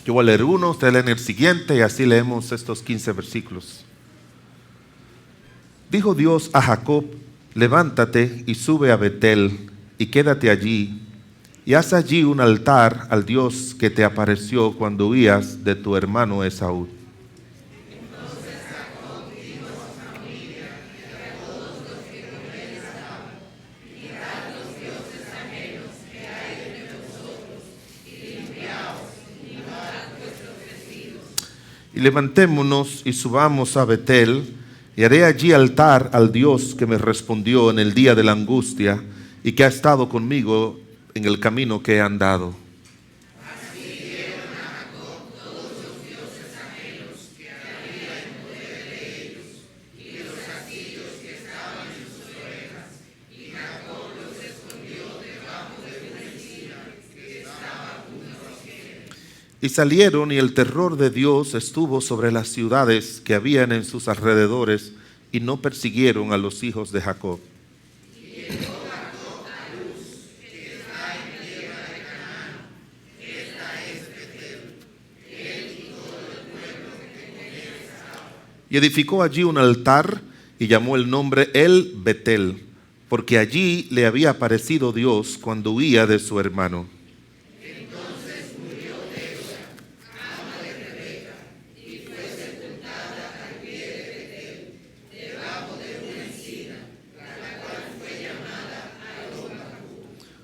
Yo voy a leer uno, ustedes leen el siguiente y así leemos estos 15 versículos. Dijo Dios a Jacob: levántate y sube a Betel y quédate allí y haz allí un altar al Dios que te apareció cuando huías de tu hermano Esaú. Y levantémonos y subamos a Betel, y haré allí altar al Dios que me respondió en el día de la angustia y que ha estado conmigo en el camino que he andado. Así dieron a Jacob todos los dioses ajenos que había en poder de ellos, y los castillos que estaban en sus orejas, y Jacob los escondió debajo de una encina que estaba junto a Siquem. Y salieron, y el terror de Dios estuvo sobre las ciudades que habían en sus alrededores, y no persiguieron a los hijos de Jacob. Y llegó Jacob a Luz, que está en tierra de Canaán. Esta es Betel, él y todo el pueblo que con él estaba. Y edificó allí un altar, y llamó el nombre El Betel, porque allí le había aparecido Dios cuando huía de su hermano.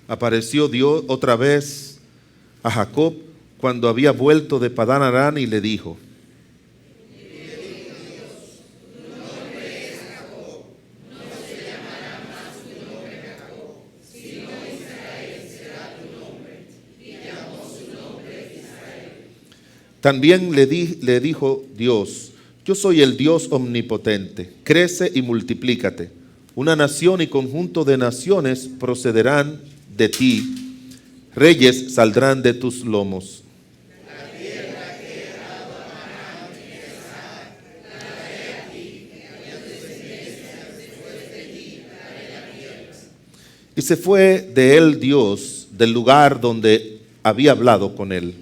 Apareció Dios otra vez a Jacob cuando había vuelto de Padán Aram y le dijo: también le dijo Dios: yo soy el Dios omnipotente, crece y multiplícate. Una nación y conjunto de naciones procederán de ti, reyes saldrán de tus lomos. La tierra que he dado a Abraham y a Isaac, la daré a ti, y a tus descendencias después de ti daré la tierra. Y se fue de él Dios del lugar donde había hablado con él.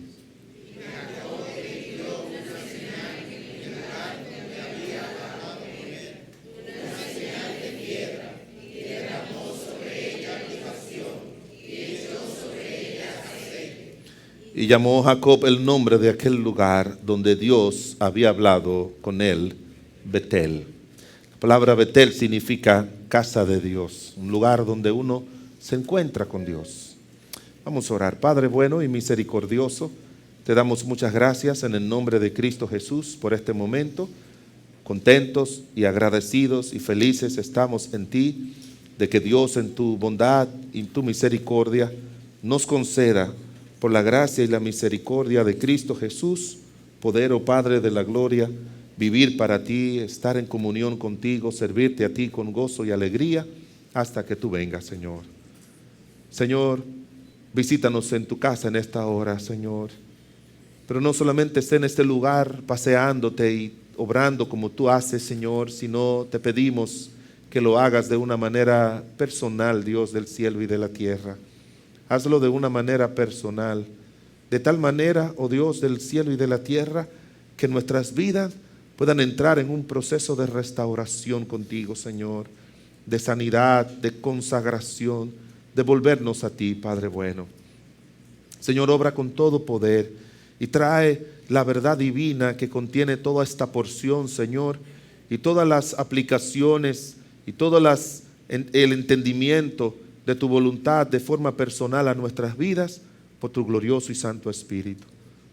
Y llamó Jacob el nombre de aquel lugar donde Dios había hablado con él, Betel. La palabra Betel significa casa de Dios, un lugar donde uno se encuentra con Dios. Vamos a orar. Padre bueno y misericordioso, te damos muchas gracias en el nombre de Cristo Jesús por este momento. Contentos y agradecidos y felices estamos en ti, de que Dios en tu bondad y tu misericordia nos conceda, por la gracia y la misericordia de Cristo Jesús, poder, oh Padre de la gloria, vivir para ti, estar en comunión contigo, servirte a ti con gozo y alegría, hasta que tú vengas, Señor. Señor, visítanos en tu casa en esta hora, Señor. Pero no solamente esté en este lugar paseándote y obrando como tú haces, Señor, sino te pedimos que lo hagas de una manera personal, Dios del cielo y de la tierra. Hazlo de una manera personal, de tal manera, oh Dios del cielo y de la tierra, que nuestras vidas puedan entrar en un proceso de restauración contigo, Señor, de sanidad, de consagración, de volvernos a ti, Padre bueno. Señor, obra con todo poder y trae la verdad divina que contiene toda esta porción, Señor, y todas las aplicaciones y todas el entendimiento de tu voluntad de forma personal a nuestras vidas por tu glorioso y santo Espíritu.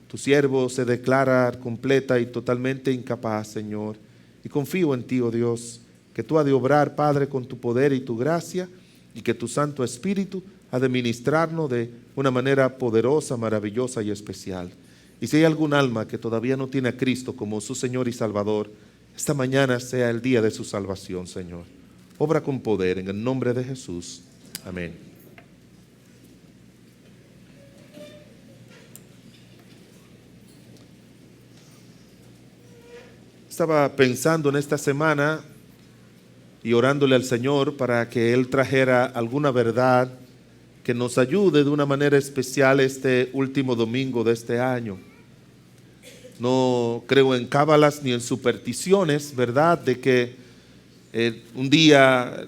Tu siervo se declara completa y totalmente incapaz, Señor, y confío en ti, oh Dios, que tú has de obrar, Padre, con tu poder y tu gracia, y que tu Santo Espíritu ha de ministrarnos de una manera poderosa, maravillosa y especial. Y si hay algún alma que todavía no tiene a Cristo como su Señor y Salvador, esta mañana sea el día de su salvación, Señor. Obra con poder en el nombre de Jesús. Amén. Estaba pensando en esta semana y orándole al Señor para que Él trajera alguna verdad que nos ayude de una manera especial este último domingo de este año. No creo en cábalas ni en supersticiones, ¿verdad? De que un día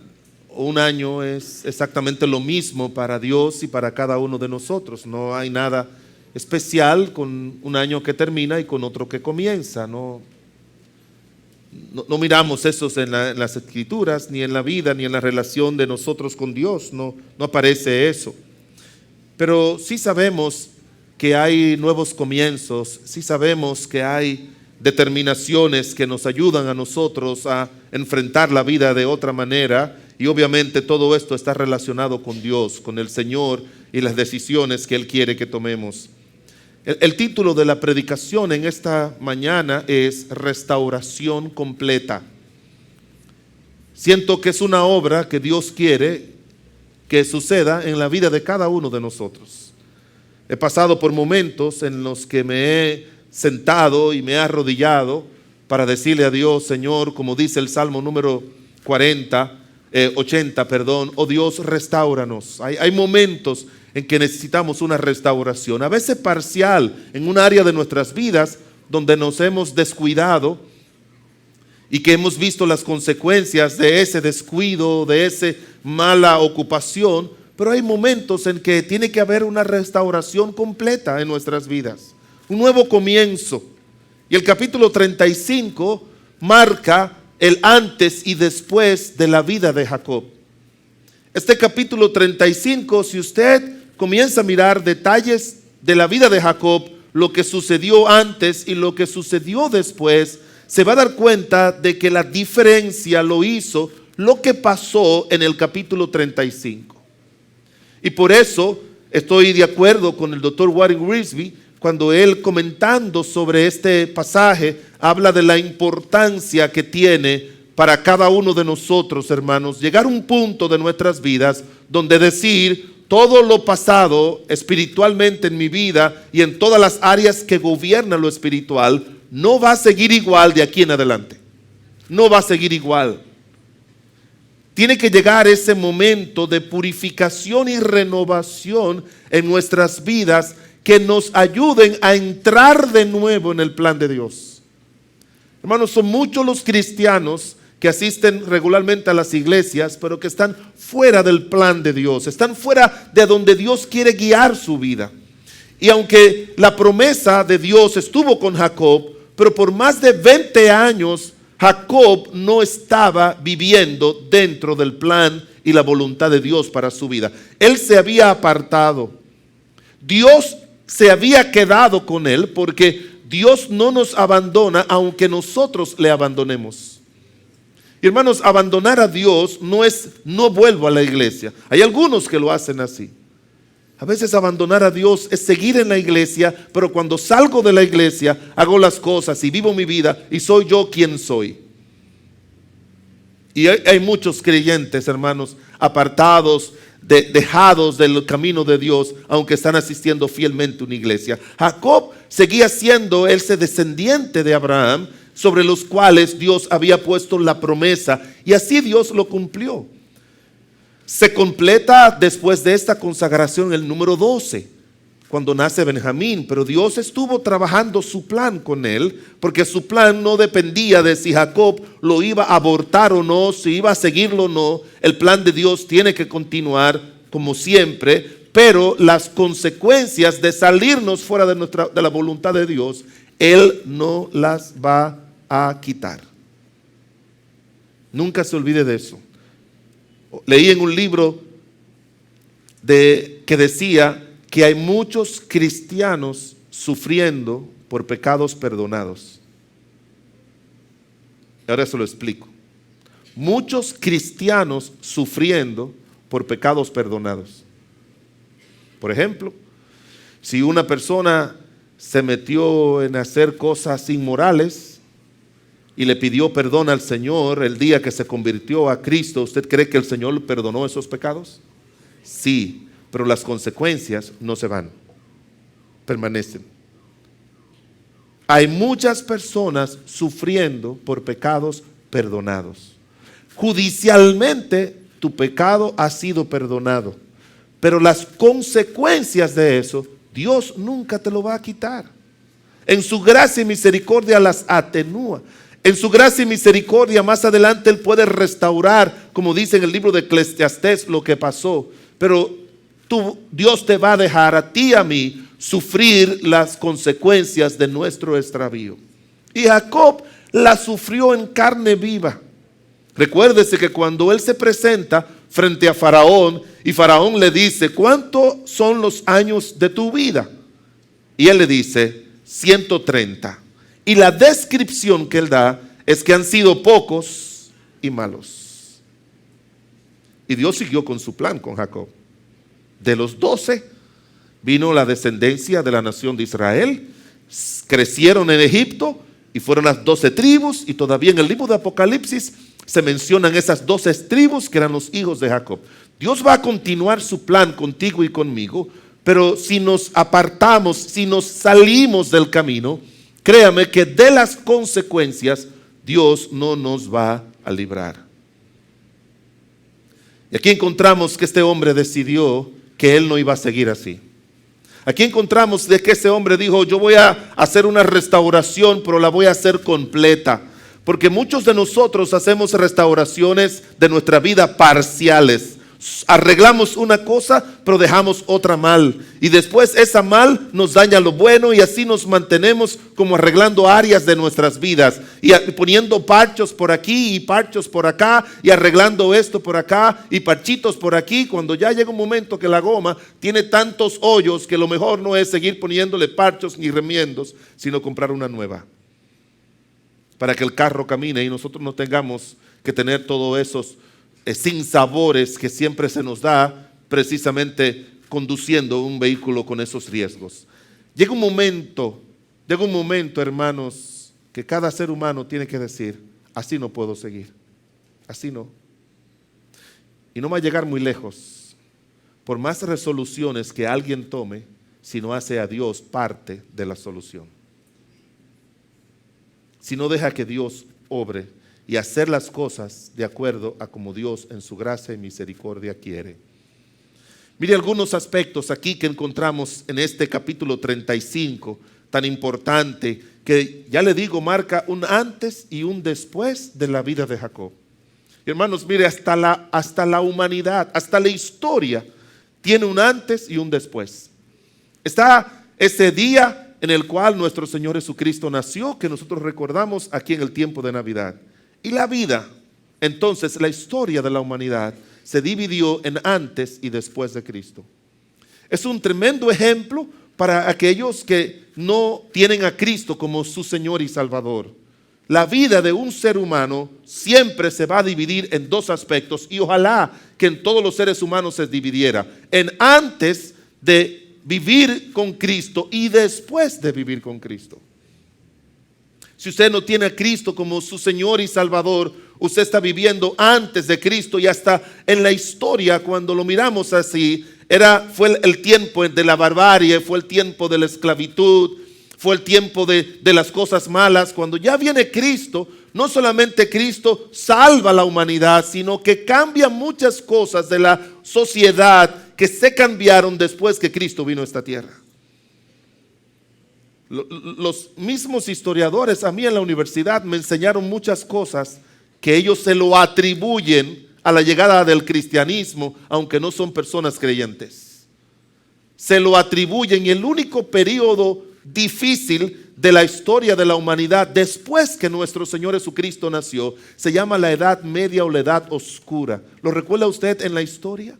o un año es exactamente lo mismo para Dios y para cada uno de nosotros. No hay nada especial con un año que termina y con otro que comienza. No miramos eso en las Escrituras, ni en la vida, ni en la relación de nosotros con Dios. No aparece eso. Pero sí sabemos que hay nuevos comienzos, sí sabemos que hay determinaciones que nos ayudan a nosotros a enfrentar la vida de otra manera, y obviamente todo esto está relacionado con Dios, con el Señor y las decisiones que Él quiere que tomemos. El título de la predicación en esta mañana es Restauración Completa. Siento que es una obra que Dios quiere que suceda en la vida de cada uno de nosotros. He pasado por momentos en los que me he sentado y me he arrodillado para decirle a Dios, Señor, como dice el Salmo número 80, oh Dios, restáuranos. Hay momentos en que necesitamos una restauración, a veces parcial, en un área de nuestras vidas donde nos hemos descuidado y que hemos visto las consecuencias de ese descuido, de esa mala ocupación, pero hay momentos en que tiene que haber una restauración completa en nuestras vidas, un nuevo comienzo. Y el capítulo 35 marca el antes y después de la vida de Jacob. Este capítulo 35, si usted comienza a mirar detalles de la vida de Jacob, lo que sucedió antes y lo que sucedió después, se va a dar cuenta de que la diferencia lo hizo lo que pasó en el capítulo 35. Y por eso estoy de acuerdo con el doctor Warren Wiersbe cuando él, comentando sobre este pasaje, habla de la importancia que tiene para cada uno de nosotros, hermanos, llegar a un punto de nuestras vidas donde decir: todo lo pasado espiritualmente en mi vida y en todas las áreas que gobiernan lo espiritual no va a seguir igual de aquí en adelante. No va a seguir igual. Tiene que llegar ese momento de purificación y renovación en nuestras vidas que nos ayuden a entrar de nuevo en el plan de Dios. Hermanos, son muchos los cristianos que asisten regularmente a las iglesias, pero que están fuera del plan de Dios, están fuera de donde Dios quiere guiar su vida. Y aunque la promesa de Dios estuvo con Jacob, pero por más de 20 años Jacob no estaba viviendo dentro del plan y la voluntad de Dios para su vida. Él se había apartado. Dios se había quedado con él, porque Dios no nos abandona aunque nosotros le abandonemos. Y hermanos, abandonar a Dios no es no vuelvo a la iglesia. Hay algunos que lo hacen así. A veces abandonar a Dios es seguir en la iglesia, pero cuando salgo de la iglesia hago las cosas y vivo mi vida y soy yo quien soy. Y hay muchos creyentes, hermanos, apartados, dejados del camino de Dios, aunque están asistiendo fielmente a una iglesia. Jacob seguía siendo ese descendiente de Abraham, sobre los cuales Dios había puesto la promesa, y así Dios lo cumplió. Se completa después de esta consagración el número 12, cuando nace Benjamín, pero Dios estuvo trabajando su plan con él, porque su plan no dependía de si Jacob lo iba a abortar o no, si iba a seguirlo o no. El plan de Dios tiene que continuar como siempre, pero las consecuencias de salirnos fuera de la voluntad de Dios, Él no las va a quitar. Nunca se olvide de eso. Leí en un libro que decía que hay muchos cristianos sufriendo por pecados perdonados. Ahora se lo explico. Muchos cristianos sufriendo por pecados perdonados. Por ejemplo, si una persona se metió en hacer cosas inmorales y le pidió perdón al Señor el día que se convirtió a Cristo, ¿usted cree que el Señor le perdonó esos pecados? Sí, pero las consecuencias no se van, permanecen. Hay muchas personas sufriendo por pecados perdonados. Judicialmente tu pecado ha sido perdonado, pero las consecuencias de eso Dios nunca te lo va a quitar. En su gracia y misericordia las atenúa. En su gracia y misericordia más adelante Él puede restaurar, como dice en el libro de Eclesiastés, lo que pasó. Pero Dios te va a dejar a ti y a mí sufrir las consecuencias de nuestro extravío. Y Jacob la sufrió en carne viva. Recuérdese que cuando él se presenta frente a Faraón y Faraón le dice, ¿cuántos son los años de tu vida? Y él le dice, 130. Y la descripción que él da es que han sido pocos y malos. Y Dios siguió con su plan con Jacob. De los 12 vino la descendencia de la nación de Israel, crecieron en Egipto y fueron las 12 tribus, y todavía en el libro de Apocalipsis se mencionan esas 12 tribus que eran los hijos de Jacob. Dios va a continuar su plan contigo y conmigo, pero si nos apartamos, si nos salimos del camino, créame que de las consecuencias Dios no nos va a librar. Y aquí encontramos que este hombre decidió que él no iba a seguir así. Aquí encontramos de que ese hombre dijo, yo voy a hacer una restauración, pero la voy a hacer completa. Porque muchos de nosotros hacemos restauraciones de nuestra vida parciales. Arreglamos una cosa, pero dejamos otra mal. Y después esa mal nos daña lo bueno, y así nos mantenemos como arreglando áreas de nuestras vidas. Y poniendo parchos por aquí y parchos por acá, y arreglando esto por acá y parchitos por aquí. Cuando ya llega un momento que la goma tiene tantos hoyos que lo mejor no es seguir poniéndole parchos ni remiendos, sino comprar una nueva. Para que el carro camine y nosotros no tengamos que tener todos esos sinsabores que siempre se nos da precisamente conduciendo un vehículo con esos riesgos. Llega un momento, hermanos, que cada ser humano tiene que decir, así no puedo seguir, así no. Y no va a llegar muy lejos, por más resoluciones que alguien tome, si no hace a Dios parte de la solución. Si no deja que Dios obre y hacer las cosas de acuerdo a como Dios en su gracia y misericordia quiere. Mire algunos aspectos aquí que encontramos en este capítulo 35, tan importante, que ya le digo, marca un antes y un después de la vida de Jacob. Y hermanos, mire, hasta la humanidad, hasta la historia, tiene un antes y un después. Está ese día en el cual nuestro Señor Jesucristo nació, que nosotros recordamos aquí en el tiempo de Navidad. Y la vida, entonces la historia de la humanidad se dividió en antes y después de Cristo. Es un tremendo ejemplo para aquellos que no tienen a Cristo como su Señor y Salvador. La vida de un ser humano siempre se va a dividir en dos aspectos, y ojalá que en todos los seres humanos se dividiera en antes de vivir con Cristo y después de vivir con Cristo. Si usted no tiene a Cristo como su Señor y Salvador, usted está viviendo antes de Cristo, y hasta en la historia, cuando lo miramos así, fue el tiempo de la barbarie, fue el tiempo de la esclavitud, fue el tiempo de las cosas malas. Cuando ya viene Cristo, no solamente Cristo salva a la humanidad, sino que cambia muchas cosas de la sociedad que se cambiaron después que Cristo vino a esta tierra. Los mismos historiadores a mí en la universidad me enseñaron muchas cosas que ellos se lo atribuyen a la llegada del cristianismo, aunque no son personas creyentes. Se lo atribuyen, y el único periodo difícil de la historia de la humanidad después que nuestro Señor Jesucristo nació se llama la Edad Media o la Edad Oscura. ¿Lo recuerda usted en la historia?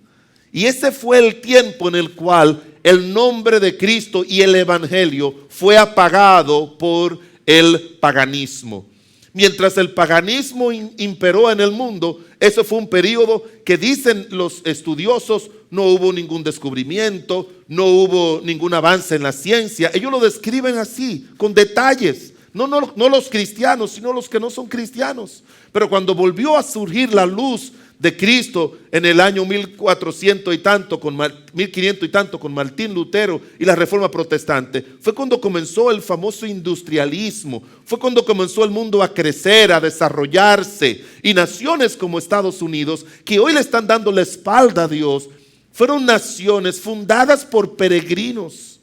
Y ese fue el tiempo en el cual el nombre de Cristo y el Evangelio fue apagado por el paganismo. Mientras el paganismo imperó en el mundo, eso fue un periodo que, dicen los estudiosos, no hubo ningún descubrimiento, no hubo ningún avance en la ciencia. Ellos lo describen así, con detalles. No los cristianos, sino los que no son cristianos. Pero cuando volvió a surgir la luz de Cristo en el año 1400 y tanto, 1500 y tanto, con Martín Lutero y la Reforma Protestante, fue cuando comenzó el famoso industrialismo, fue cuando comenzó el mundo a crecer, a desarrollarse, y naciones como Estados Unidos, que hoy le están dando la espalda a Dios, fueron naciones fundadas por peregrinos.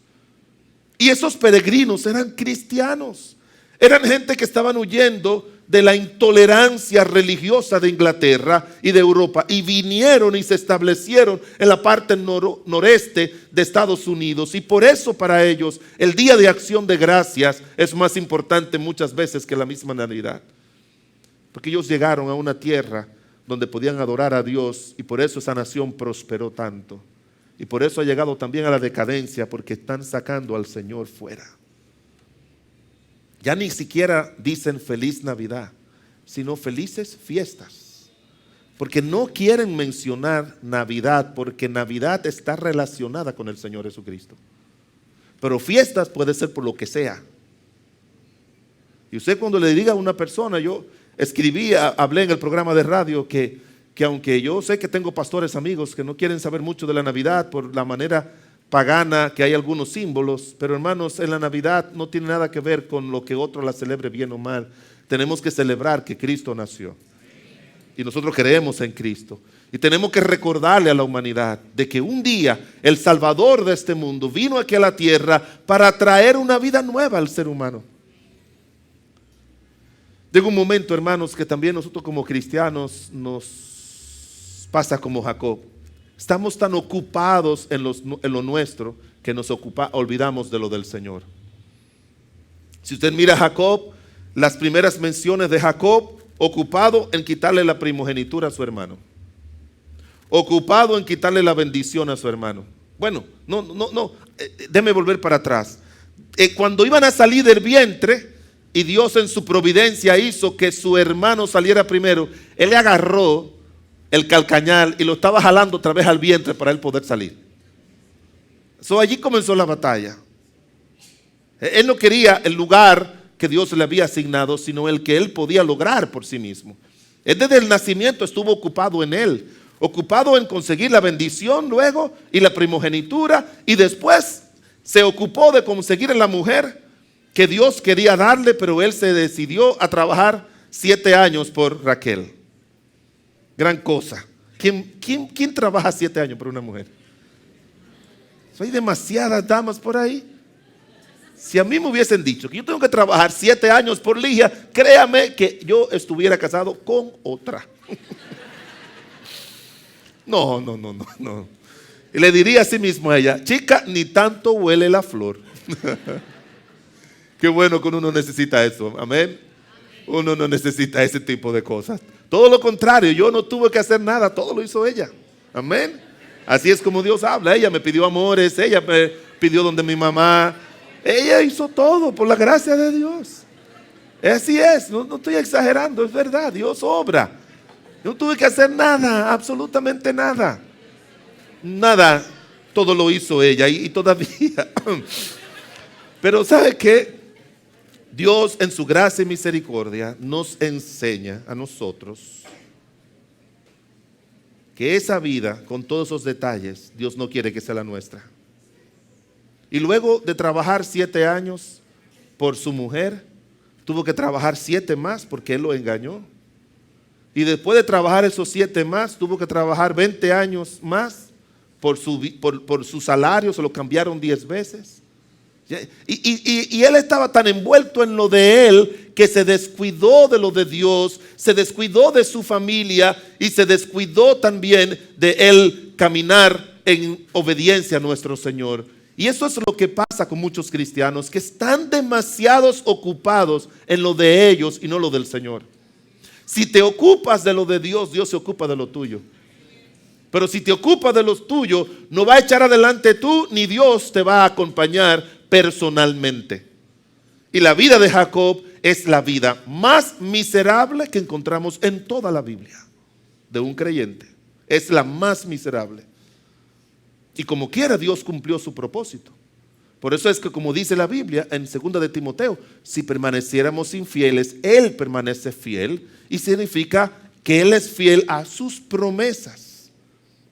Y esos peregrinos eran cristianos. Eran gente que estaban huyendo de la intolerancia religiosa de Inglaterra y de Europa, y vinieron y se establecieron en la parte noreste de Estados Unidos. Y por eso para ellos el Día de Acción de Gracias es más importante muchas veces que la misma Navidad, porque ellos llegaron a una tierra donde podían adorar a Dios, y por eso esa nación prosperó tanto, y por eso ha llegado también a la decadencia, porque están sacando al Señor fuera. Ya ni siquiera dicen feliz Navidad, sino felices fiestas, porque no quieren mencionar Navidad, porque Navidad está relacionada con el Señor Jesucristo. Pero fiestas puede ser por lo que sea. Y usted, cuando le diga a una persona, yo hablé en el programa de radio que aunque yo sé que tengo pastores amigos que no quieren saber mucho de la Navidad por la manera pagana, que hay algunos símbolos, pero hermanos, en la Navidad no tiene nada que ver con lo que otro la celebre bien o mal. Tenemos que celebrar que Cristo nació, y nosotros creemos en Cristo, y tenemos que recordarle a la humanidad de que un día el Salvador de este mundo vino aquí a la tierra para traer una vida nueva al ser humano. Llega un momento, hermanos, que también nosotros como cristianos nos pasa como Jacob. Estamos tan ocupados en lo nuestro que olvidamos de lo del Señor. Si usted mira a Jacob, las primeras menciones de Jacob, ocupado en quitarle la primogenitura a su hermano, ocupado en quitarle la bendición a su hermano. Bueno, déjeme volver para atrás. Cuando iban a salir del vientre, y Dios en su providencia hizo que su hermano saliera primero, él le agarró el calcañal y lo estaba jalando otra vez al vientre para él poder salir. Allí comenzó la batalla. Él no quería el lugar que Dios le había asignado, sino el que él podía lograr por sí mismo. Él desde el nacimiento estuvo ocupado en él, ocupado en conseguir la bendición luego y la primogenitura, y después se ocupó de conseguir a la mujer que Dios quería darle, pero él se decidió a trabajar 7 años por Raquel. Gran cosa. ¿Quién trabaja 7 años por una mujer? Hay demasiadas damas por ahí. Si a mí me hubiesen dicho que yo tengo que trabajar 7 años por Ligia, créame que yo estuviera casado con otra. No. Y le diría a sí mismo a ella: chica, ni tanto huele la flor. Qué bueno que uno no necesita eso. Amén. Uno no necesita ese tipo de cosas. Todo lo contrario, yo no tuve que hacer nada, todo lo hizo ella. Amén. Así es como Dios habla. Ella me pidió amores, ella me pidió donde mi mamá. Ella hizo todo por la gracia de Dios. Así es, no estoy exagerando, es verdad, Dios obra. Yo no tuve que hacer nada, absolutamente nada. Nada, todo lo hizo ella y todavía. Pero ¿sabe qué? Dios en su gracia y misericordia nos enseña a nosotros que esa vida, con todos esos detalles, Dios no quiere que sea la nuestra. Y luego de trabajar 7 años por su mujer, tuvo que trabajar 7 más porque él lo engañó. Y después de trabajar esos 7 más, tuvo que trabajar 20 años más por su salario, se lo cambiaron 10 veces. Y él estaba tan envuelto en lo de él que se descuidó de lo de Dios, se descuidó de su familia y se descuidó también de él caminar en obediencia a nuestro Señor. Y eso es lo que pasa con muchos cristianos, que están demasiados ocupados en lo de ellos y no lo del Señor. Si te ocupas de lo de Dios, Dios se ocupa de lo tuyo. Pero si te ocupas de lo tuyo, no va a echar adelante tú, ni Dios te va a acompañar personalmente. Y la vida de Jacob es la vida más miserable que encontramos en toda la Biblia de un creyente. Es la más miserable. Y como quiera, Dios cumplió su propósito. Por eso es que, como dice la Biblia en 2 de Timoteo, si permaneciéramos infieles, Él permanece fiel, y significa que Él es fiel a sus promesas.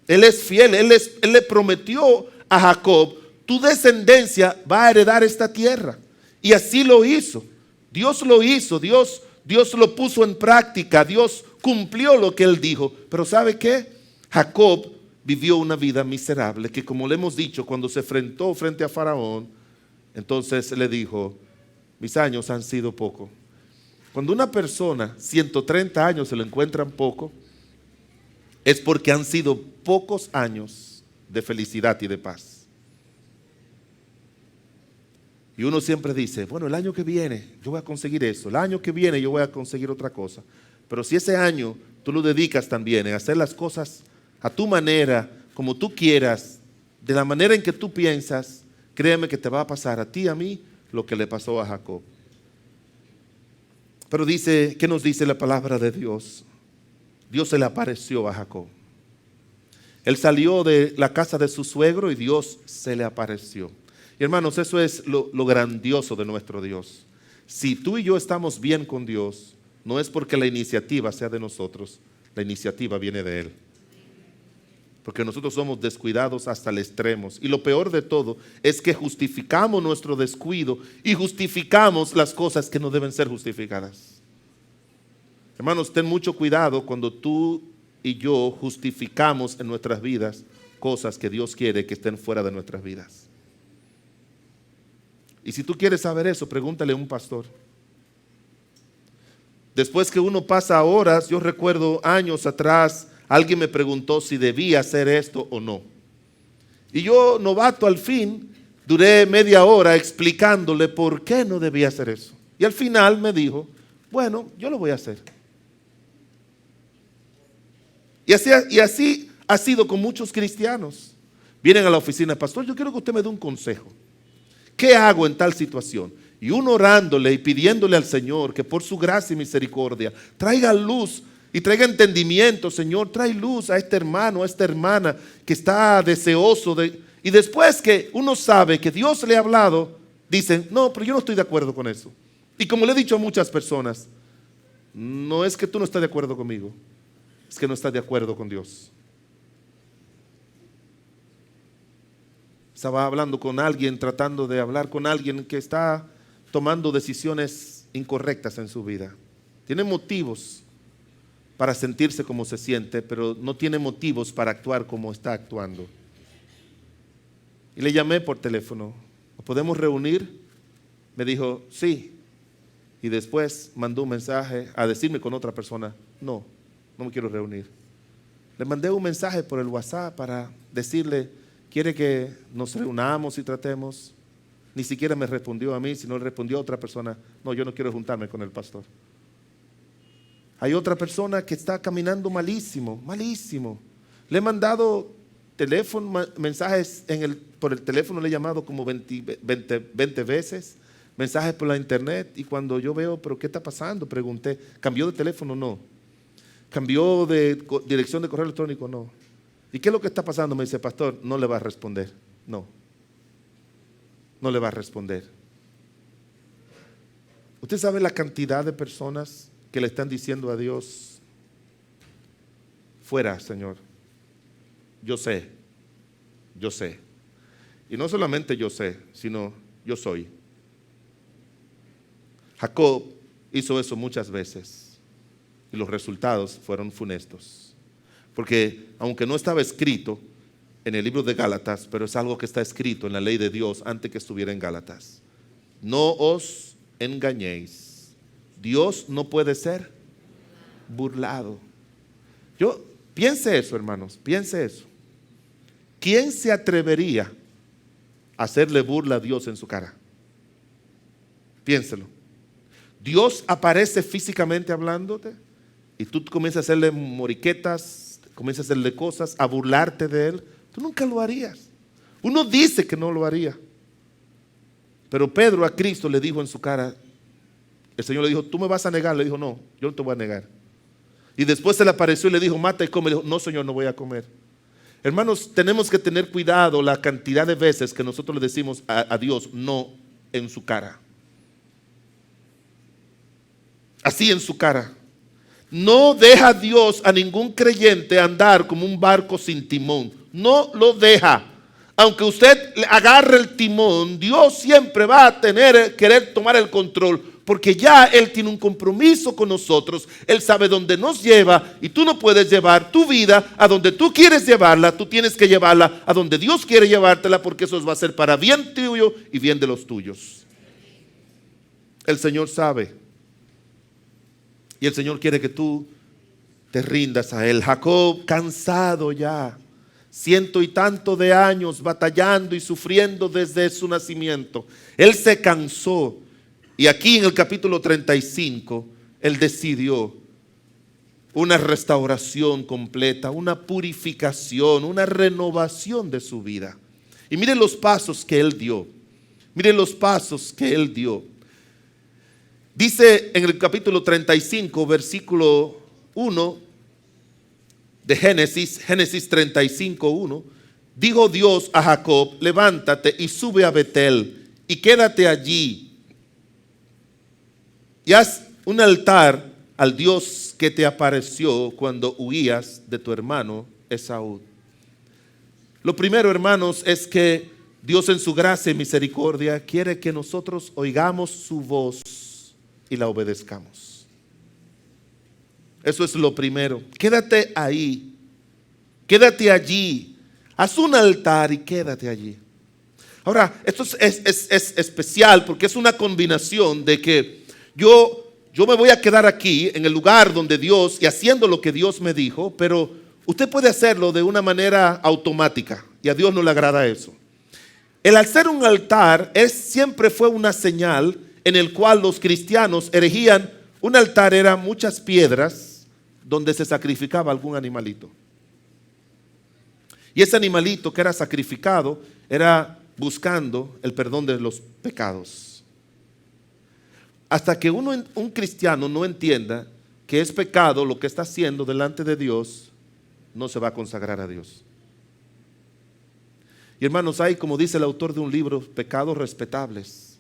Él es fiel, Él le prometió a Jacob: tu descendencia va a heredar esta tierra. Y así lo hizo. Dios lo hizo, Dios lo puso en práctica, Dios cumplió lo que Él dijo. Pero ¿sabe qué? Jacob vivió una vida miserable que, como le hemos dicho, cuando se enfrentó frente a Faraón, Entonces le dijo, mis años han sido poco. Cuando una persona 130 años se lo encuentran poco, es porque han sido pocos años de felicidad y de paz. Y uno siempre dice, bueno, el año que viene yo voy a conseguir eso, el año que viene yo voy a conseguir otra cosa. Pero si ese año tú lo dedicas también en hacer las cosas a tu manera, como tú quieras, de la manera en que tú piensas, créeme que te va a pasar a ti y a mí lo que le pasó a Jacob. Pero dice, ¿qué nos dice la palabra de Dios? Dios se le apareció a Jacob. Él salió de la casa de su suegro y Dios se le apareció. Y hermanos, eso es lo grandioso de nuestro Dios. Si tú y yo estamos bien con Dios, no es porque la iniciativa sea de nosotros, la iniciativa viene de Él. Porque nosotros somos descuidados hasta el extremo. Y lo peor de todo es que justificamos nuestro descuido y justificamos las cosas que no deben ser justificadas. Hermanos, ten mucho cuidado cuando tú y yo justificamos en nuestras vidas cosas que Dios quiere que estén fuera de nuestras vidas. Y si tú quieres saber eso, pregúntale a un pastor. Después que uno pasa horas, yo recuerdo años atrás, alguien me preguntó si debía hacer esto o no. Y yo, novato al fin, duré media hora explicándole por qué no debía hacer eso. Y al final me dijo, bueno, yo lo voy a hacer. Y así ha sido con muchos cristianos. Vienen a la oficina, pastor, yo quiero que usted me dé un consejo. ¿Qué hago en tal situación? Y uno orándole y pidiéndole al Señor que por su gracia y misericordia traiga luz y traiga entendimiento. Señor, trae luz a este hermano, a esta hermana que está deseoso de... Y después que uno sabe que Dios le ha hablado, dicen, no, pero yo no estoy de acuerdo con eso. Y como le he dicho a muchas personas, no es que tú no estés de acuerdo conmigo, es que no estás de acuerdo con Dios. Estaba hablando con alguien, tratando de hablar con alguien que está tomando decisiones incorrectas en su vida. Tiene motivos para sentirse como se siente, pero no tiene motivos para actuar como está actuando. Y le llamé por teléfono. ¿Nos podemos reunir? Me dijo, sí. Y después mandó un mensaje a decirme con otra persona, no me quiero reunir. Le mandé un mensaje por el WhatsApp para decirle, ¿quiere que nos reunamos y tratemos? Ni siquiera me respondió a mí, sino le respondió a otra persona, no, yo no quiero juntarme con el pastor. Hay otra persona que está caminando malísimo, malísimo. Le he mandado mensajes por el teléfono, le he llamado como 20 veces, mensajes por la internet, y cuando yo veo, ¿pero qué está pasando? Pregunté, ¿cambió de teléfono? No. ¿Cambió de dirección de correo electrónico? No. ¿Y qué es lo que está pasando? Me dice, pastor, no le va a responder. No le va a responder. ¿Usted sabe la cantidad de personas que le están diciendo a Dios, fuera, Señor? Yo sé. Y no solamente yo sé, sino yo soy. Jacob hizo eso muchas veces y los resultados fueron funestos. Porque aunque no estaba escrito en el libro de Gálatas, pero es algo que está escrito en la ley de Dios antes que estuviera en Gálatas. No os engañéis. Dios no puede ser burlado. Piense eso, hermanos, piense eso. ¿Quién se atrevería a hacerle burla a Dios en su cara? Piénselo. Dios aparece físicamente hablándote y tú comienzas a hacerle moriquetas, comienzas a hacerle cosas, a burlarte de Él. Tú nunca lo harías. Uno dice que no lo haría. Pero Pedro a Cristo le dijo en su cara, el Señor le dijo, ¿tú me vas a negar? Le dijo, no, yo no te voy a negar. Y después se le apareció y le dijo, mata y come. Le dijo, no, Señor, no voy a comer. Hermanos, tenemos que tener cuidado la cantidad de veces que nosotros le decimos a Dios no en su cara. Así en su cara. No deja Dios a ningún creyente andar como un barco sin timón. No lo deja. Aunque usted agarre el timón, Dios siempre va a querer tomar el control, porque ya Él tiene un compromiso con nosotros. Él sabe dónde nos lleva y tú no puedes llevar tu vida a donde tú quieres llevarla. Tú tienes que llevarla a donde Dios quiere llevártela, porque eso va a ser para bien tuyo y bien de los tuyos. El Señor sabe y el Señor quiere que tú te rindas a Él. Jacob, cansado ya, 100 y tantos de años batallando y sufriendo desde su nacimiento, él se cansó. Y aquí en el capítulo 35, él decidió una restauración completa, una purificación, una renovación de su vida. Y miren los pasos que él dio. Miren los pasos que él dio. Dice en el capítulo 35, versículo 1 de Génesis 35, 1. Dijo Dios a Jacob: levántate y sube a Betel y quédate allí. Y haz un altar al Dios que te apareció cuando huías de tu hermano Esaú. Lo primero, hermanos, es que Dios en su gracia y misericordia quiere que nosotros oigamos su voz y la obedezcamos. Eso es lo primero. Quédate ahí, quédate allí, haz un altar y quédate allí. Ahora, esto es especial porque es una combinación de que yo me voy a quedar aquí en el lugar donde Dios y haciendo lo que Dios me dijo, pero usted puede hacerlo de una manera automática y a Dios no le agrada eso. El hacer un altar siempre fue una señal en el cual los cristianos erigían. Un altar era muchas piedras donde se sacrificaba algún animalito. Y ese animalito que era sacrificado era buscando el perdón de los pecados. Hasta que un cristiano no entienda que es pecado lo que está haciendo delante de Dios, no se va a consagrar a Dios. Y hermanos, hay, como dice el autor de un libro, pecados respetables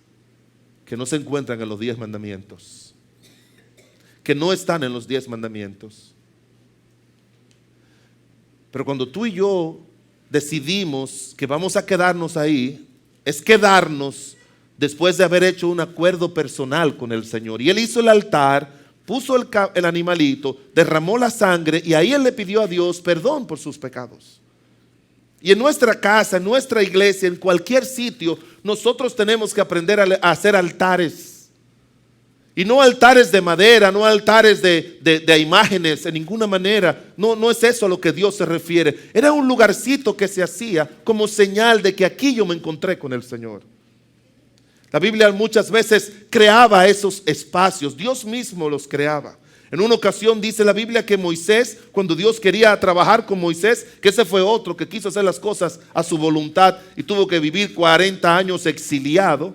que no se encuentran en los 10 mandamientos, que no están en los 10 mandamientos. Pero cuando tú y yo decidimos que vamos a quedarnos ahí, es quedarnos después de haber hecho un acuerdo personal con el Señor. Y él hizo el altar, puso el animalito, derramó la sangre y ahí él le pidió a Dios perdón por sus pecados. Y en nuestra casa, en nuestra iglesia, en cualquier sitio, nosotros tenemos que aprender a hacer altares. Y no altares de madera, no altares de imágenes, en ninguna manera. No es eso a lo que Dios se refiere. Era un lugarcito que se hacía como señal de que aquí yo me encontré con el Señor. La Biblia muchas veces creaba esos espacios, Dios mismo los creaba. En una ocasión dice la Biblia que Moisés, cuando Dios quería trabajar con Moisés, que ese fue otro que quiso hacer las cosas a su voluntad y tuvo que vivir 40 años exiliado.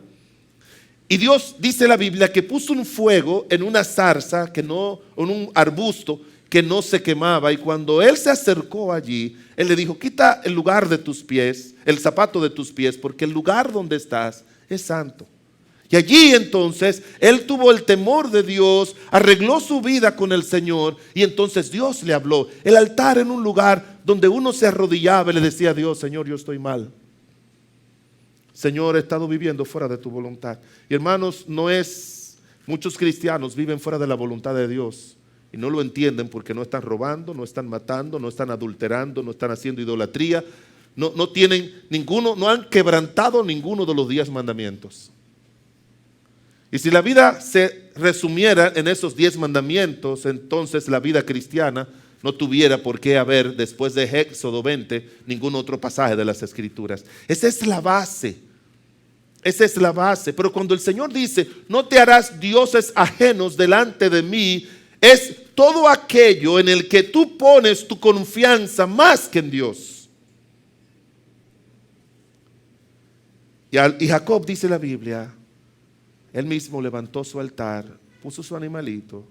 Y Dios, dice la Biblia, que puso un fuego en una zarza, en un arbusto que no se quemaba. Y cuando él se acercó allí, él le dijo: quita el lugar de tus pies, el zapato de tus pies, porque el lugar donde estás es santo. Y allí entonces él tuvo el temor de Dios, arregló su vida con el Señor y entonces Dios le habló. El altar en un lugar donde uno se arrodillaba y le decía a Dios: Señor, yo estoy mal. Señor, he estado viviendo fuera de tu voluntad. Y hermanos, muchos cristianos viven fuera de la voluntad de Dios y no lo entienden porque no están robando, no están matando, no están adulterando, no están haciendo idolatría. No tienen ninguno, no han quebrantado ninguno de los 10 mandamientos. Y si la vida se resumiera en esos 10 mandamientos, entonces la vida cristiana no tuviera por qué haber, después de Éxodo 20, ningún otro pasaje de las Escrituras. Esa es la base. Esa es la base. Pero cuando el Señor dice: no te harás dioses ajenos delante de mí, es todo aquello en el que tú pones tu confianza más que en Dios. Y Jacob, dice la Biblia, él mismo levantó su altar, puso su animalito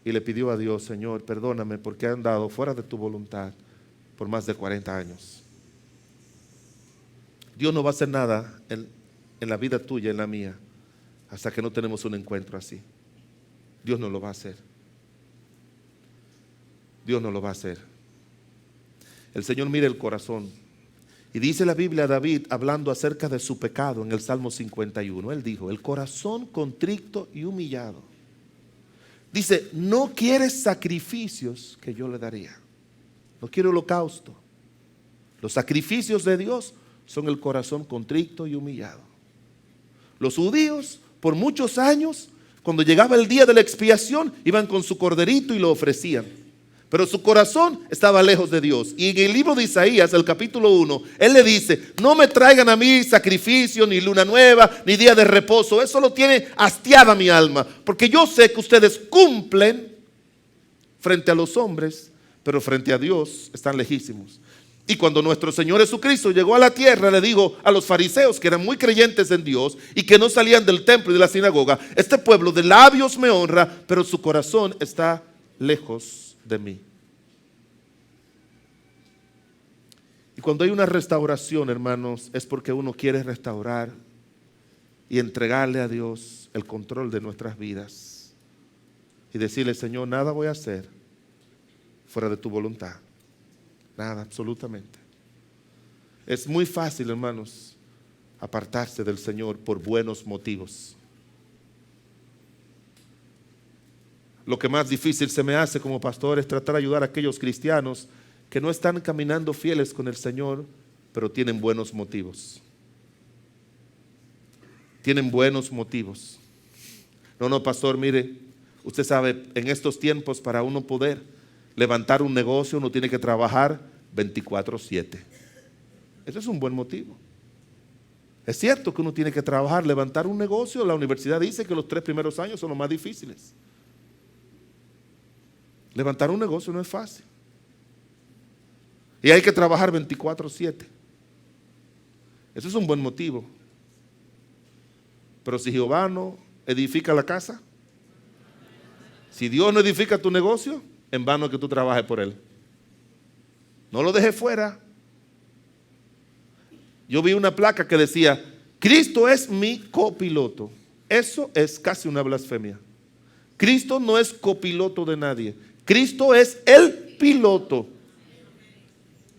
y le pidió a Dios: Señor, perdóname porque he andado fuera de tu voluntad por más de 40 años. Dios no va a hacer nada en la vida tuya, en la mía, hasta que no tenemos un encuentro así. Dios no lo va a hacer. Dios no lo va a hacer. El Señor mira el corazón. Y dice la Biblia, David, hablando acerca de su pecado en el Salmo 51, él dijo, el corazón contrito y humillado. Dice, no quiere sacrificios que yo le daría. No quiere holocausto. Los sacrificios de Dios son el corazón contrito y humillado. Los judíos, por muchos años, cuando llegaba el día de la expiación, iban con su corderito y lo ofrecían. Pero su corazón estaba lejos de Dios. Y en el libro de Isaías, el capítulo 1, él le dice, no me traigan a mí sacrificio, ni luna nueva, ni día de reposo. Eso lo tiene hastiada mi alma. Porque yo sé que ustedes cumplen frente a los hombres, pero frente a Dios están lejísimos. Y cuando nuestro Señor Jesucristo llegó a la tierra, le dijo a los fariseos que eran muy creyentes en Dios y que no salían del templo y de la sinagoga, este pueblo de labios me honra, pero su corazón está lejos de mí. Y cuando hay una restauración, hermanos, es porque uno quiere restaurar y entregarle a Dios el control de nuestras vidas y decirle, Señor, nada voy a hacer fuera de tu voluntad. Nada, absolutamente. Es muy fácil, hermanos, apartarse del Señor por buenos motivos. Lo que más difícil se me hace como pastor es tratar de ayudar a aquellos cristianos que no están caminando fieles con el Señor, pero tienen buenos motivos. Tienen buenos motivos. No, pastor, mire, usted sabe, en estos tiempos para uno poder levantar un negocio, uno tiene que trabajar 24/7. Ese es un buen motivo. Es cierto que uno tiene que trabajar, levantar un negocio. La universidad dice que los 3 primeros años son los más difíciles. Levantar un negocio no es fácil. Y hay que trabajar 24/7. Ese es un buen motivo. Pero si Jehová no edifica la casa, si Dios no edifica tu negocio, en vano que tú trabajes por él. No lo dejes fuera. Yo vi una placa que decía, Cristo es mi copiloto. Eso es casi una blasfemia. Cristo no es copiloto de nadie. Cristo es el piloto.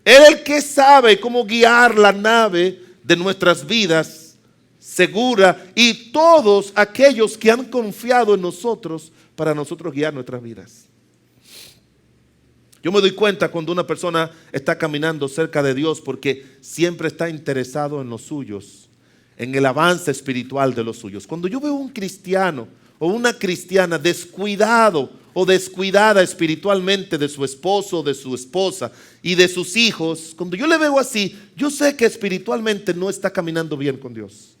Él es el que sabe cómo guiar la nave de nuestras vidas segura y todos aquellos que han confiado en nosotros para nosotros guiar nuestras vidas. Yo me doy cuenta cuando una persona está caminando cerca de Dios porque siempre está interesado en los suyos, en el avance espiritual de los suyos. Cuando yo veo un cristiano o una cristiana descuidado o descuidada espiritualmente de su esposo, de su esposa y de sus hijos, cuando yo le veo así, yo sé que espiritualmente no está caminando bien con Dios.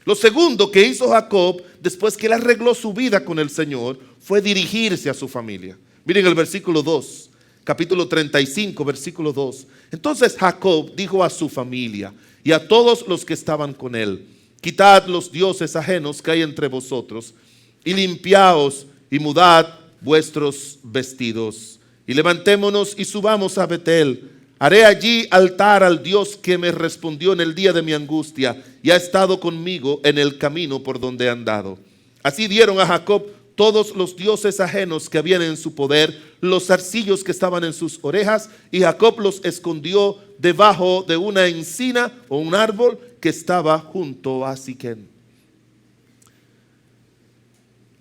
Lo segundo que hizo Jacob después que él arregló su vida con el Señor fue dirigirse a su familia. Miren el versículo 2, capítulo 35, versículo 2. Entonces Jacob dijo a su familia y a todos los que estaban con él, quitad los dioses ajenos que hay entre vosotros y limpiaos y mudad vuestros vestidos. Y levantémonos y subamos a Betel. Haré allí altar al Dios que me respondió en el día de mi angustia y ha estado conmigo en el camino por donde he andado. Así dieron a Jacob todos los dioses ajenos que habían en su poder, los zarcillos que estaban en sus orejas, y Jacob los escondió debajo de una encina o un árbol que estaba junto a Siquem.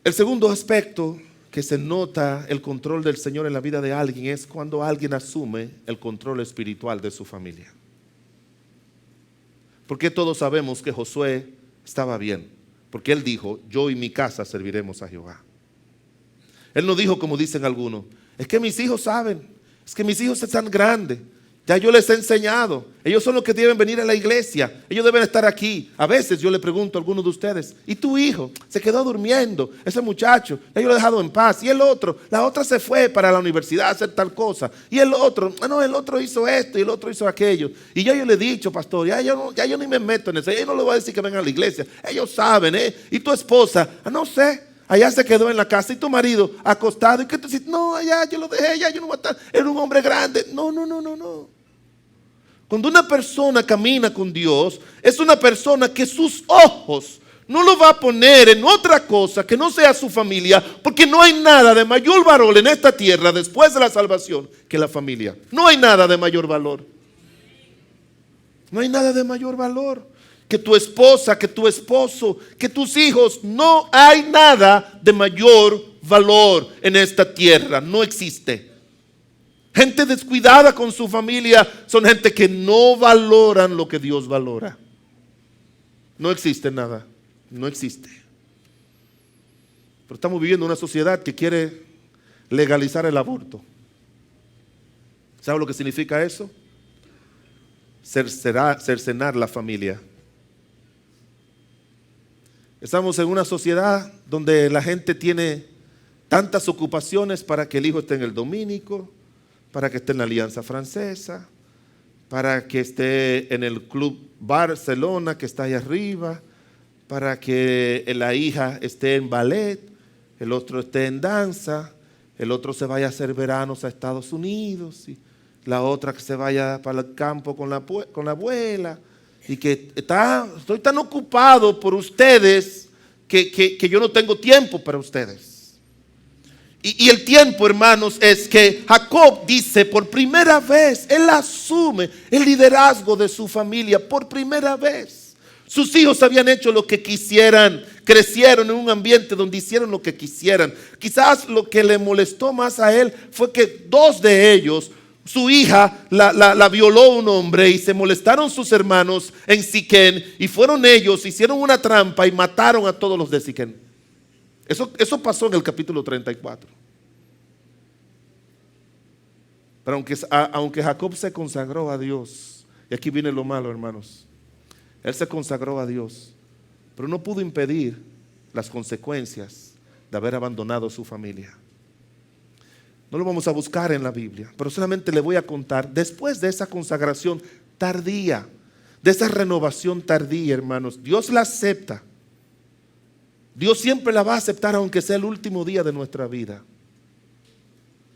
El segundo aspecto que se nota el control del Señor en la vida de alguien es cuando alguien asume el control espiritual de su familia. Porque todos sabemos que Josué estaba bien, porque él dijo, yo y mi casa serviremos a Jehová. Él no dijo como dicen algunos, es que mis hijos saben, es que mis hijos están grandes, ya yo les he enseñado, ellos son los que deben venir a la iglesia, ellos deben estar aquí. A veces yo le pregunto a algunos de ustedes, ¿y tu hijo? Se quedó durmiendo, ese muchacho, ya yo lo he dejado en paz. Y el otro, la otra se fue para la universidad a hacer tal cosa. Y el otro, no, el otro hizo esto y el otro hizo aquello. Y yo le he dicho, pastor, ya yo ni me meto en eso, ya yo no le voy a decir que vengan a la iglesia, ellos saben, Y tu esposa, no sé, allá se quedó en la casa. Y tu marido acostado, y que tú dices, no, allá yo lo dejé, ya yo no voy a estar, era un hombre grande. No. Cuando una persona camina con Dios, es una persona que sus ojos no lo va a poner en otra cosa que no sea su familia, porque no hay nada de mayor valor en esta tierra después de la salvación que la familia. No hay nada de mayor valor. No hay nada de mayor valor que tu esposa, que tu esposo, que tus hijos. No hay nada de mayor valor en esta tierra. No existe. Gente descuidada con su familia son gente que no valoran lo que Dios valora. No existe nada. No existe. Pero estamos viviendo una sociedad que quiere legalizar el aborto. ¿Sabe lo que significa eso? Cercenar la familia. Estamos en una sociedad donde la gente tiene tantas ocupaciones para que el hijo esté en el dominico, para que esté en la Alianza Francesa, para que esté en el Club Barcelona que está ahí arriba, para que la hija esté en ballet, el otro esté en danza, el otro se vaya a hacer veranos a Estados Unidos, y la otra que se vaya para el campo con la abuela, y que estoy tan ocupado por ustedes que yo no tengo tiempo para ustedes. Y el tiempo, hermanos, es que Jacob dice por primera vez, él asume el liderazgo de su familia por primera vez. Sus hijos habían hecho lo que quisieran, crecieron en un ambiente donde hicieron lo que quisieran. Quizás lo que le molestó más a él fue que dos de ellos, su hija la violó un hombre y se molestaron sus hermanos en Siquén, y fueron ellos, hicieron una trampa y mataron a todos los de Siquén. Eso pasó en el capítulo 34. Pero aunque Jacob se consagró a Dios, y aquí viene lo malo, hermanos, él se consagró a Dios, pero no pudo impedir las consecuencias de haber abandonado su familia. No lo vamos a buscar en la Biblia, pero solamente le voy a contar, después de esa consagración tardía, de esa renovación tardía, hermanos, Dios la acepta. Dios siempre la va a aceptar aunque sea el último día de nuestra vida.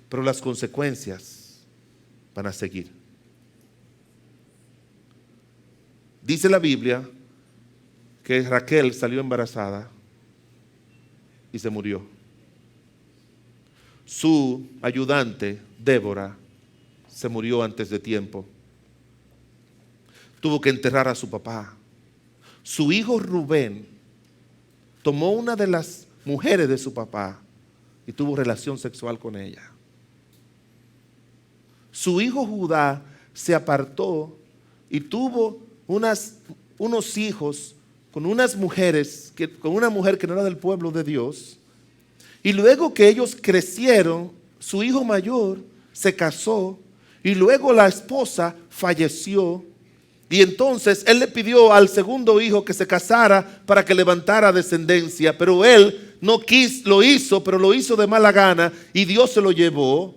Pero las consecuencias van a seguir. Dice la Biblia que Raquel salió embarazada y se murió. Su ayudante, Débora, se murió antes de tiempo. Tuvo que enterrar a su papá. Su hijo Rubén tomó una de las mujeres de su papá y tuvo relación sexual con ella. Su hijo Judá se apartó y tuvo unos hijos con unas mujeres, con una mujer que no era del pueblo de Dios. Y luego que ellos crecieron, su hijo mayor se casó y luego la esposa falleció. Y entonces él le pidió al segundo hijo que se casara para que levantara descendencia, pero él no lo hizo, pero lo hizo de mala gana y Dios se lo llevó.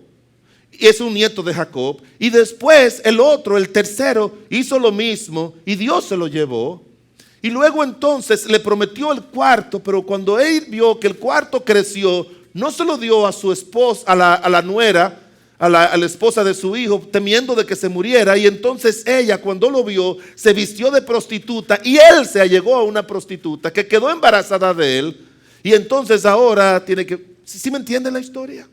Y es un nieto de Jacob. Y después el tercero, hizo lo mismo y Dios se lo llevó. Y luego entonces le prometió el cuarto, pero cuando él vio que el cuarto creció, no se lo dio a su esposa, a la nuera, a la esposa de su hijo, temiendo de que se muriera. Y entonces ella, cuando lo vio, se vistió de prostituta y él se allegó a una prostituta que quedó embarazada de él. Y entonces ahora tiene que, ¿sí me entienden la historia?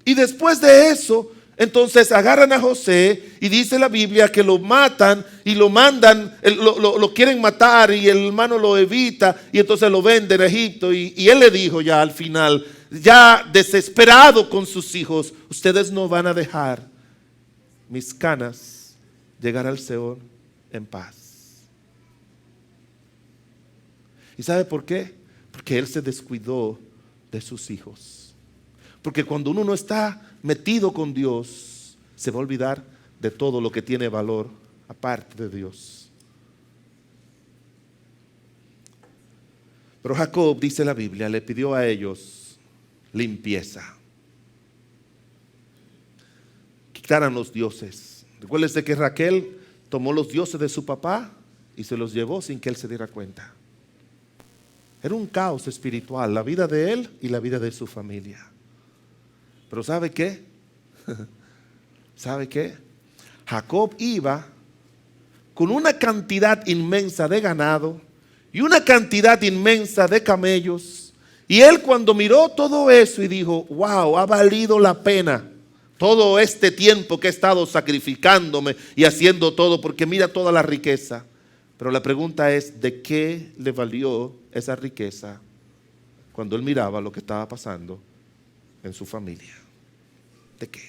Y después de eso, entonces agarran a José y dice la Biblia que lo matan y lo mandan, lo quieren matar y el hermano lo evita y entonces lo venden a Egipto. Y él le dijo ya al final, ya desesperado con sus hijos, ustedes no van a dejar mis canas llegar al Seol en paz. ¿Y sabe por qué? Porque él se descuidó de sus hijos. Porque cuando uno no está metido con Dios, se va a olvidar de todo lo que tiene valor aparte de Dios. Pero Jacob, dice la Biblia, le pidió a ellos limpieza. Quitaran los dioses. Recuérdense que Raquel tomó los dioses de su papá y se los llevó sin que él se diera cuenta. Era un caos espiritual, la vida de él y la vida de su familia. Pero ¿sabe qué? ¿Sabe qué? Jacob iba con una cantidad inmensa de ganado y una cantidad inmensa de camellos. Y él cuando miró todo eso y dijo, wow, ha valido la pena todo este tiempo que he estado sacrificándome y haciendo todo, porque mira toda la riqueza. Pero la pregunta es, ¿de qué le valió esa riqueza cuando él miraba lo que estaba pasando en su familia? ¿De qué?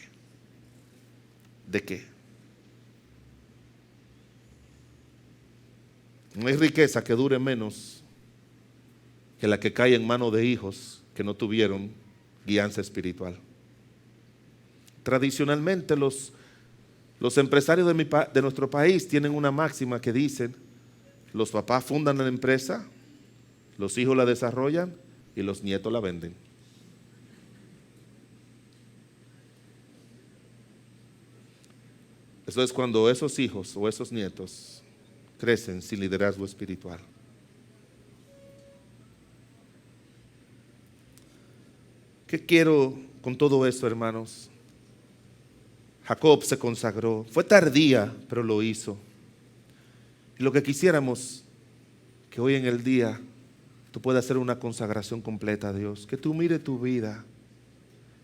¿De qué? No hay riqueza que dure menos que la que cae en manos de hijos que no tuvieron guianza espiritual. Tradicionalmente los empresarios de nuestro país tienen una máxima que dicen: los papás fundan la empresa, los hijos la desarrollan y los nietos la venden. Eso es cuando esos hijos o esos nietos crecen sin liderazgo espiritual. ¿Qué quiero con todo esto, hermanos? Jacob se consagró. Fue tardía, pero lo hizo. Y lo que quisiéramos, que hoy en el día tú puedas hacer una consagración completa a Dios. Que tú mires tu vida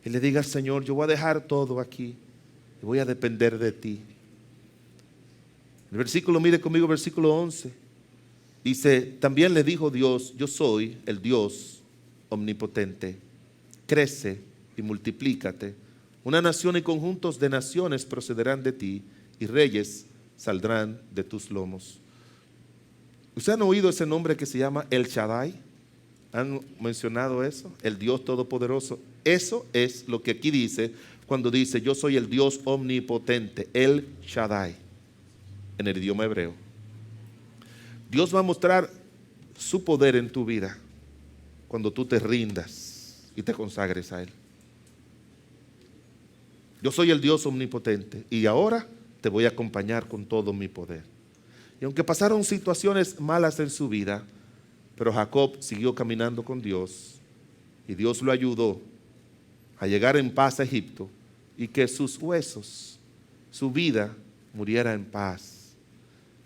y le digas: Señor, yo voy a dejar todo aquí y voy a depender de ti. El versículo, mire conmigo, versículo 11. Dice: también le dijo Dios: yo soy el Dios omnipotente. Crece y multiplícate. Una nación y conjuntos de naciones procederán de ti, y reyes saldrán de tus lomos. ¿Ustedes han oído ese nombre que se llama El Shaddai? ¿Han mencionado eso? El Dios Todopoderoso. Eso es lo que aquí dice cuando dice: yo soy el Dios omnipotente, El Shaddai, en el idioma hebreo. Dios va a mostrar su poder en tu vida cuando tú te rindas y te consagres a Él. Yo soy el Dios omnipotente y ahora te voy a acompañar con todo mi poder. Y aunque pasaron situaciones malas en su vida, pero Jacob siguió caminando con Dios y Dios lo ayudó a llegar en paz a Egipto y que sus huesos, su vida, muriera en paz.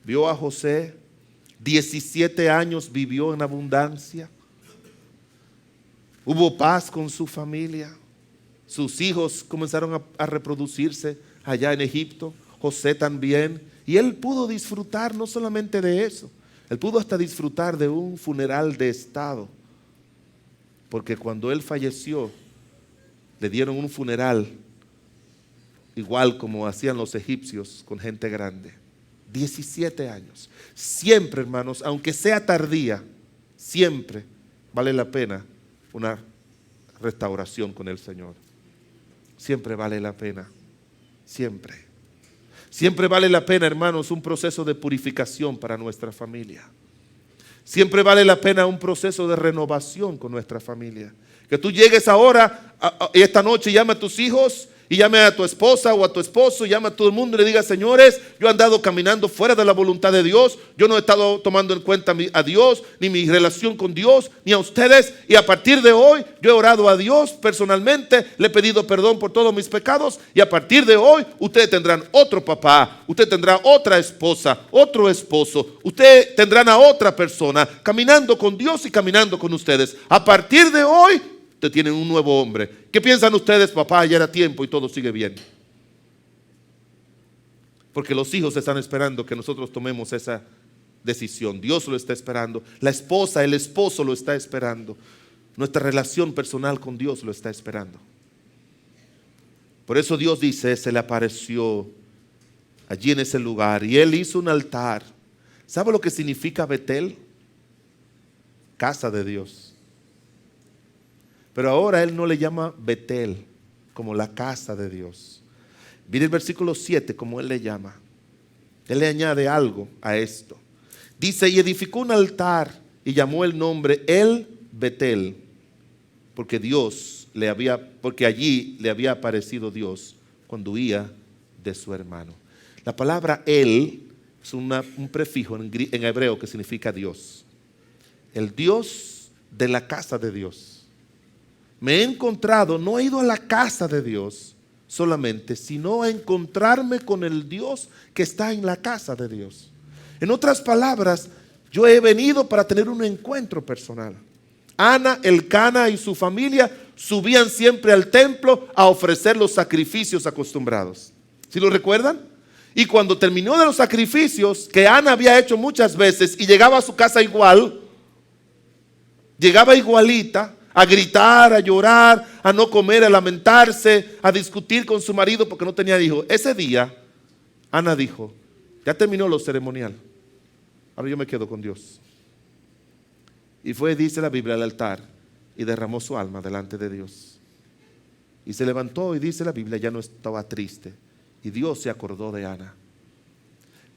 Vio a José, 17 años vivió en abundancia. Hubo paz con su familia. Sus hijos comenzaron a reproducirse allá en Egipto. José también. Y él pudo disfrutar no solamente de eso. Él pudo hasta disfrutar de un funeral de estado. Porque cuando él falleció, le dieron un funeral igual como hacían los egipcios con gente grande. 17 años. Siempre, hermanos, aunque sea tardía, siempre vale la pena una restauración con el Señor. Siempre vale la pena. Siempre. Siempre vale la pena, hermanos, un proceso de purificación para nuestra familia. Siempre vale la pena un proceso de renovación con nuestra familia. Que tú llegues ahora, esta noche, y llame a tus hijos, y llame a tu esposa o a tu esposo, y llame a todo el mundo y le diga: señores, yo he andado caminando fuera de la voluntad de Dios, yo no he estado tomando en cuenta a Dios, ni mi relación con Dios, ni a ustedes, y a partir de hoy yo he orado a Dios personalmente, le he pedido perdón por todos mis pecados, y a partir de hoy ustedes tendrán otro papá, usted tendrá otra esposa, otro esposo, ustedes tendrán a otra persona caminando con Dios y caminando con ustedes. A partir de hoy ustedes tienen un nuevo hombre. ¿Qué piensan ustedes? Papá, ya era tiempo y todo sigue bien. Porque los hijos están esperando que nosotros tomemos esa decisión. Dios lo está esperando. La esposa, el esposo lo está esperando. Nuestra relación personal con Dios lo está esperando. Por eso Dios dice: se le apareció allí en ese lugar y él hizo un altar. ¿Sabe lo que significa Betel? Casa de Dios. Pero ahora él no le llama Betel como la casa de Dios. Mire el versículo 7 como él le llama. Él le añade algo a esto. Dice: y edificó un altar y llamó el nombre El Betel, porque allí le había aparecido Dios cuando huía de su hermano. La palabra El es un prefijo en hebreo que significa Dios. El Dios de la casa de Dios. Me he encontrado, no he ido a la casa de Dios solamente, sino a encontrarme con el Dios que está en la casa de Dios. En otras palabras, yo he venido para tener un encuentro personal. Ana, Elcana y su familia subían siempre al templo a ofrecer los sacrificios acostumbrados. ¿Sí lo recuerdan? Y cuando terminó de los sacrificios que Ana había hecho muchas veces y llegaba a su casa igual, llegaba igualita, a gritar, a llorar, a no comer, a lamentarse, a discutir con su marido porque no tenía hijos. Ese día, Ana dijo, ya terminó lo ceremonial, ahora yo me quedo con Dios. Y fue, dice la Biblia, al altar y derramó su alma delante de Dios. Y se levantó y dice la Biblia, ya no estaba triste. Y Dios se acordó de Ana.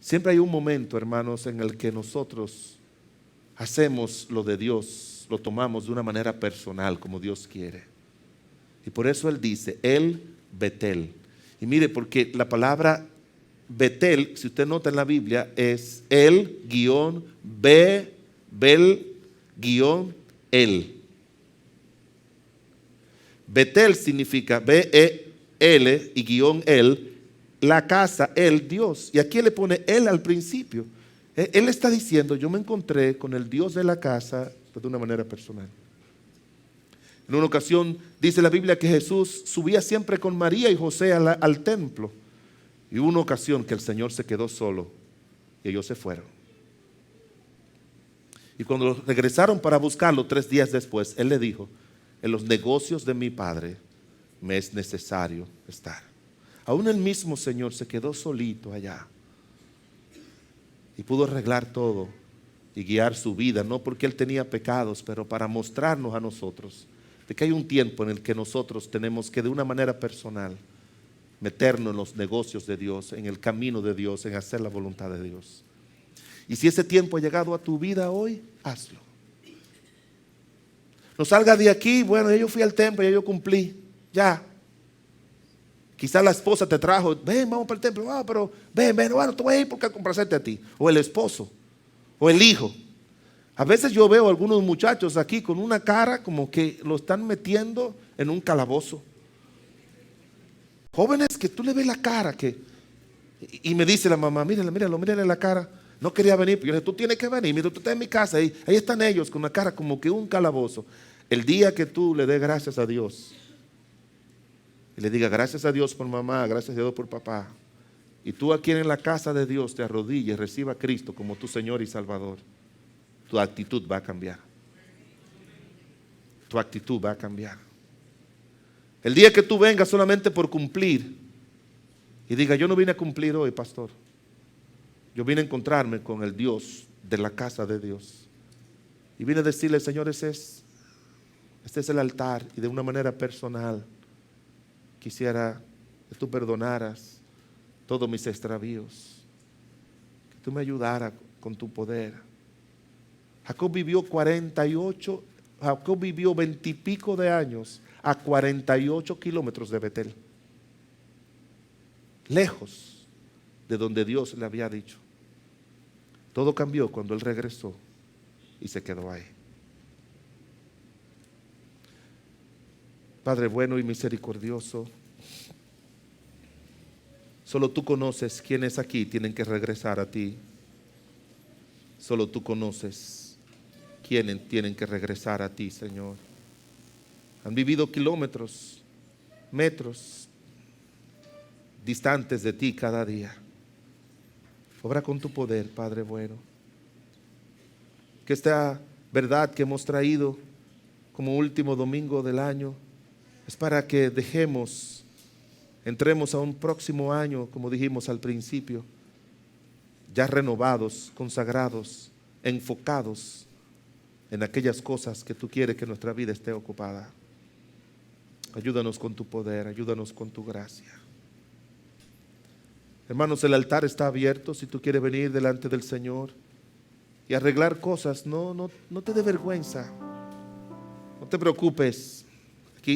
Siempre hay un momento, hermanos, en el que nosotros hacemos lo de Dios, lo tomamos de una manera personal, como Dios quiere. Y por eso Él dice, El Betel. Y mire, porque la palabra Betel, si usted nota en la Biblia, es El-Bel-El. Betel significa B-E-L y guión El, la casa, el Dios. Y aquí le pone Él al principio. Él está diciendo, yo me encontré con el Dios de la casa de una manera personal. En una ocasión dice la Biblia que Jesús subía siempre con María y José al templo. Y hubo una ocasión que el Señor se quedó solo y ellos se fueron. Y cuando regresaron para buscarlo 3 días después, Él le dijo, en los negocios de mi Padre me es necesario estar. Aún el mismo Señor se quedó solito allá y pudo arreglar todo y guiar su vida, no porque Él tenía pecados, pero para mostrarnos a nosotros de que hay un tiempo en el que nosotros tenemos que de una manera personal meternos en los negocios de Dios, en el camino de Dios, en hacer la voluntad de Dios. Y si ese tiempo ha llegado a tu vida hoy, hazlo. No salga de aquí, bueno, ya yo fui al templo, ya yo cumplí, ya. Quizás la esposa te trajo, ven, vamos para el templo, pero ven, bueno, te voy a ir porque a complacerte a ti. O el esposo, o el hijo. A veces yo veo a algunos muchachos aquí con una cara como que lo están metiendo en un calabozo. Jóvenes que tú le ves la cara y me dice la mamá, mírale la cara. No quería venir, pero yo le dije, tú tienes que venir, mira, tú estás en mi casa, ahí están ellos con una cara como que un calabozo. El día que tú le des gracias a Dios y le digas gracias a Dios por mamá, gracias a Dios por papá, y tú aquí en la casa de Dios te arrodilles y reciba a Cristo como tu Señor y Salvador, tu actitud va a cambiar. Tu actitud va a cambiar. El día que tú vengas solamente por cumplir y diga, yo no vine a cumplir hoy, pastor. Yo vine a encontrarme con el Dios de la casa de Dios. Y vine a decirle, Señor, este es el altar. Y de una manera personal quisiera que tú perdonaras todos mis extravíos. Que tú me ayudaras con tu poder. Jacob vivió 20 y pico de años a 48 kilómetros de Betel. Lejos de donde Dios le había dicho. Todo cambió cuando él regresó y se quedó ahí. Padre bueno y misericordioso, solo tú conoces quiénes aquí tienen que regresar a ti. Solo tú conoces quiénes tienen que regresar a ti, Señor. Han vivido kilómetros, metros distantes de ti cada día. Obra con tu poder, Padre bueno. Que esta verdad que hemos traído como último domingo del año es para que entremos a un próximo año, como dijimos al principio, ya renovados, consagrados, enfocados en aquellas cosas que tú quieres que nuestra vida esté ocupada. Ayúdanos con tu poder, ayúdanos con tu gracia. Hermanos, el altar está abierto. Si tú quieres venir delante del Señor y arreglar cosas, no te dé vergüenza. No te preocupes.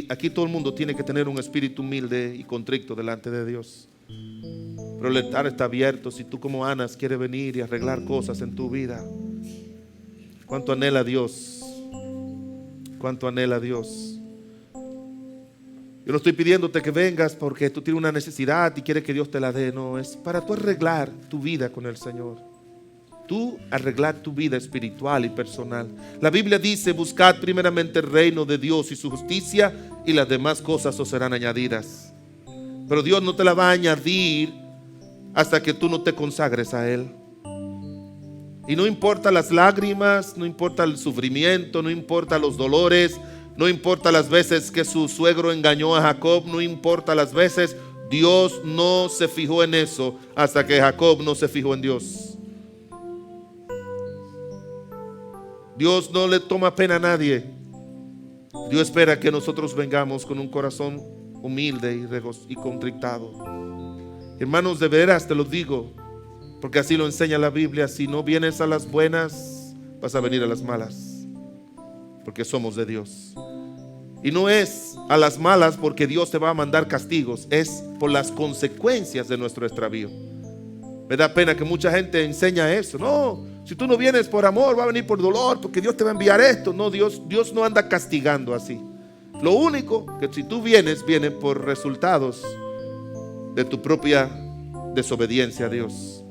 Aquí todo el mundo tiene que tener un espíritu humilde y contrito delante de Dios. Pero el altar está abierto. Si tú como Ana quieres venir y arreglar cosas en tu vida, ¿cuánto anhela Dios? ¿Cuánto anhela Dios? Yo no estoy pidiéndote que vengas porque tú tienes una necesidad y quieres que Dios te la dé. No, es para tú arreglar tu vida con el Señor. tú arreglar tu vida espiritual y personal. La Biblia dice: buscad primeramente el reino de Dios y su justicia, y las demás cosas os serán añadidas. Pero Dios no te la va a añadir hasta que tú no te consagres a Él. Y no importa las lágrimas, no importa el sufrimiento, no importa los dolores, no importa las veces que su suegro engañó a Jacob, no importa las veces, Dios no se fijó en eso hasta que Jacob no se fijó en Dios. Dios no le toma pena a nadie. Dios espera que nosotros vengamos con un corazón humilde y contrictado. Hermanos, de veras te lo digo, porque así lo enseña la Biblia: si no vienes a las buenas, vas a venir a las malas, porque somos de Dios. Y no es a las malas porque Dios te va a mandar castigos, es por las consecuencias de nuestro extravío. Me da pena que mucha gente enseña eso. No, si tú no vienes por amor, va a venir por dolor, porque Dios te va a enviar esto. No, Dios no anda castigando así. Lo único que si tú vienes, viene por resultados de tu propia desobediencia a Dios.